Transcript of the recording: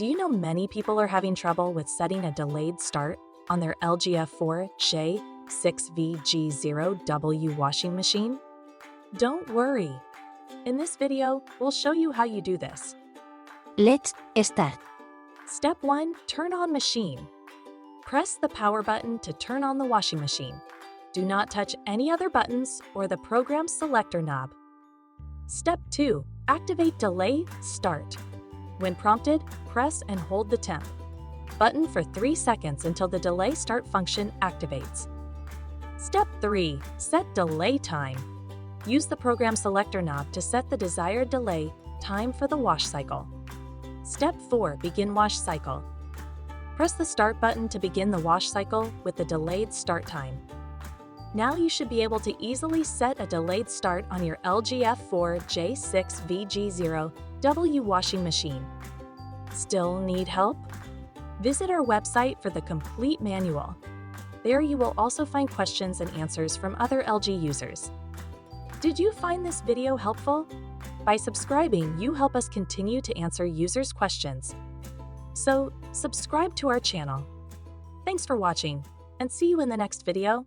Do you know many people are having trouble with setting a delayed start on their LG F4J6VG0W washing machine? Don't worry. In this video, we'll show you how you do this. Let's start. Step 1. Turn on machine. Press the power button to turn on the washing machine. Do not touch any other buttons or the program's selector knob. Step 2. Activate Delay Start. When prompted, press and hold the temp button for 3 seconds until the delay start function activates. Step 3. Set delay time. Use the program selector knob to set the desired delay time for the wash cycle. Step 4. Begin wash cycle. Press the start button to begin the wash cycle with the delayed start time. Now you should be able to easily set a delayed start on your LG F4J6VG0W washing machine. Still need help? Visit our website for the complete manual. There you will also find questions and answers from other LG users. Did you find this video helpful? By subscribing, you help us continue to answer users' questions. So, subscribe to our channel. Thanks for watching, and see you in the next video.